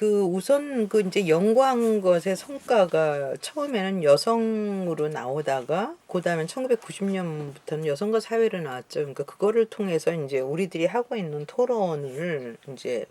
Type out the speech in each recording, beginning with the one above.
우선 이제 연구한 것의 성과가 처음에는 여성으로 나오다가 그다음에 1990년부터는 여성과 사회로 나왔죠. 그러니까 그거를 통해서 이제 우리들이 하고 있는 토론을 이제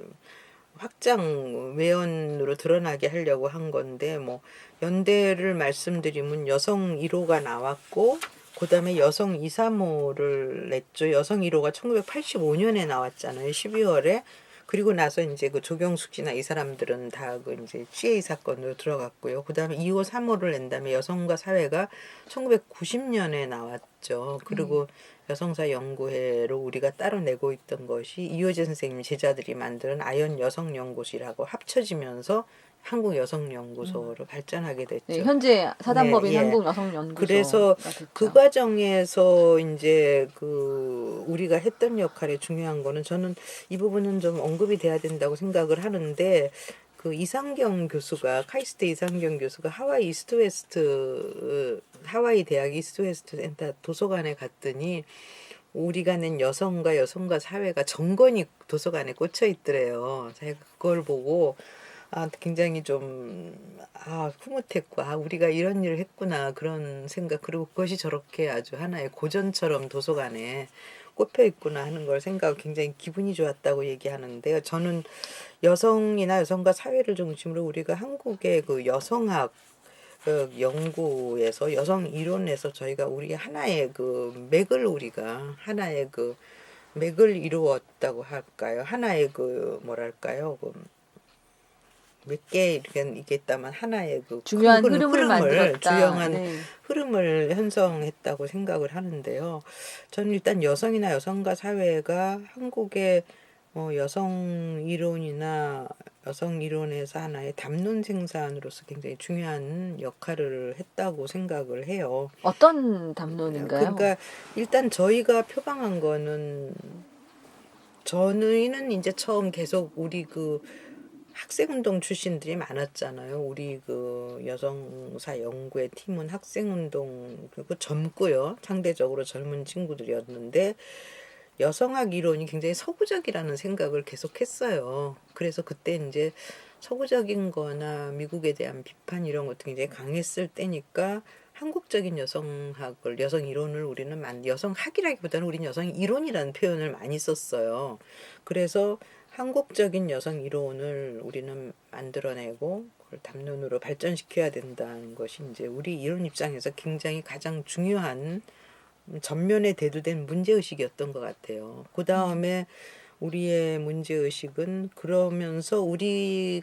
확장 외연으로 드러나게 하려고 한 건데 뭐 연대를 말씀드리면 여성 1호가 나왔고 그다음에 여성 2, 3호를 냈죠. 여성 1호가 1985년에 나왔잖아요. 12월에. 그리고 나서 이제 그 조경숙 씨나 이 사람들은 다 그 이제 CA 사건으로 들어갔고요. 그다음에 2호, 3호를 낸 다음에 여성과 사회가 1990년에 나왔죠. 그리고 여성사 연구회로 우리가 따로 내고 있던 것이 이효재 선생님 제자들이 만든 아연 여성연구소라고 합쳐지면서 한국여성연구소로 발전하게 됐죠. 네, 현재 사단법인 네, 예. 한국여성연구소가 그래서 됐죠. 그 과정에서 이제 우리가 했던 역할이 중요한 거는 저는 이 부분은 좀 언급이 돼야 된다고 생각을 하는데 이상경 교수가 카이스트 이상경 교수가 하와이 대학 이스트웨스트 센터 도서관에 갔더니 우리가 낸 여성과 사회가 정건이 도서관에 꽂혀 있더래요. 제가 그걸 보고 굉장히 좀 흐뭇했고 우리가 이런 일을 했구나 그런 생각, 그리고 그것이 저렇게 아주 하나의 고전처럼 도서관에 꼽혀 있구나 하는 걸 생각, 굉장히 기분이 좋았다고 얘기하는데요. 저는 여성이나 여성과 사회를 중심으로 우리가 한국의 여성학 연구에서 여성 이론에서 저희가 우리 하나의 하나의 맥을 이루었다고 할까요? 하나의 뭐랄까요? 몇 개 이렇게 있다만 하나의 중요한 흐름을 만들었다. 주요한 네. 흐름을 형성했다고 생각을 하는데요. 저는 일단 여성이나 여성과 사회가 한국의 여성 이론에서 하나의 담론 생산으로서 굉장히 중요한 역할을 했다고 생각을 해요. 어떤 담론인가요? 그러니까 일단 저희가 표방한 거는 저희는 이제 처음 계속 우리 학생운동 출신들이 많았잖아요. 우리 여성사 연구의 팀은 학생운동 그리고 젊고요. 상대적으로 젊은 친구들이었는데 여성학 이론이 굉장히 서구적이라는 생각을 계속했어요. 그래서 그때 이제 서구적인 거나 미국에 대한 비판 이런 것도 굉장히 강했을 때니까 한국적인 여성 이론을 우리는 여성학이라기보다는 우리는 여성 이론이라는 표현을 많이 썼어요. 그래서 한국적인 여성 이론을 우리는 만들어내고 그걸 담론으로 발전시켜야 된다는 것이 이제 우리 이론 입장에서 굉장히 가장 중요한 전면에 대두된 문제의식이었던 것 같아요. 그 다음에 우리의 문제의식은 그러면서 우리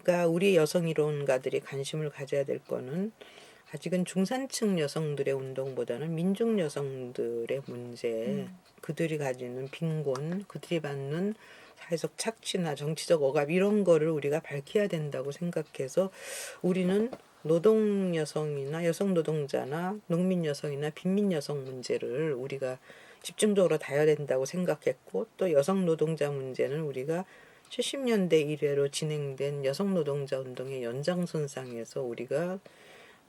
여성 이론가들이 관심을 가져야 될 거는 아직은 중산층 여성들의 운동보다는 민중 여성들의 문제, 그들이 가지는 빈곤, 그들이 받는 사회적 착취나 정치적 억압 이런 거를 우리가 밝혀야 된다고 생각해서 우리는 노동 여성이나 여성 노동자나 농민 여성이나 빈민 여성 문제를 우리가 집중적으로 다뤄야 된다고 생각했고, 또 여성 노동자 문제는 우리가 70년대 이래로 진행된 여성 노동자 운동의 연장선상에서 우리가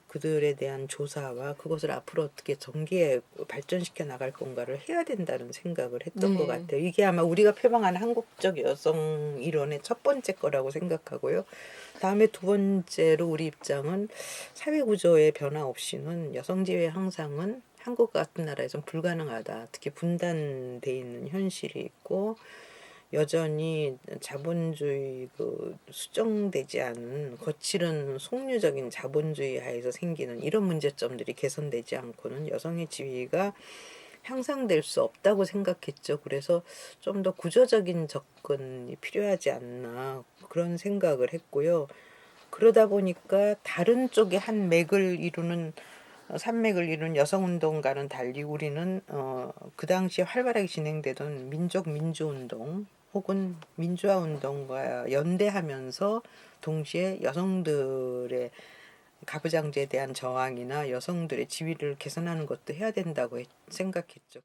그들에 대한 조사와 그것을 앞으로 어떻게 전개에 발전시켜 나갈 건가를 해야 된다는 생각을 했던 것 같아요. 이게 아마 우리가 표방하는 한국적 여성 이론의 첫 번째 거라고 생각하고요. 다음에 두 번째로 우리 입장은 사회 구조의 변화 없이는 여성 지위 향상은 한국 같은 나라에선 불가능하다. 특히 분단돼 있는 현실이 있고 여전히 자본주의 수정되지 않은 거칠은 속류적인 자본주의 하에서 생기는 이런 문제점들이 개선되지 않고는 여성의 지위가 향상될 수 없다고 생각했죠. 그래서 좀 더 구조적인 접근이 필요하지 않나 그런 생각을 했고요. 그러다 보니까 다른 쪽에 한 맥을 이루는 산맥을 이룬 여성운동과는 달리 우리는 그 당시에 활발하게 진행되던 민주운동 혹은 민주화운동과 연대하면서 동시에 여성들의 가부장제에 대한 저항이나 여성들의 지위를 개선하는 것도 해야 된다고 생각했죠.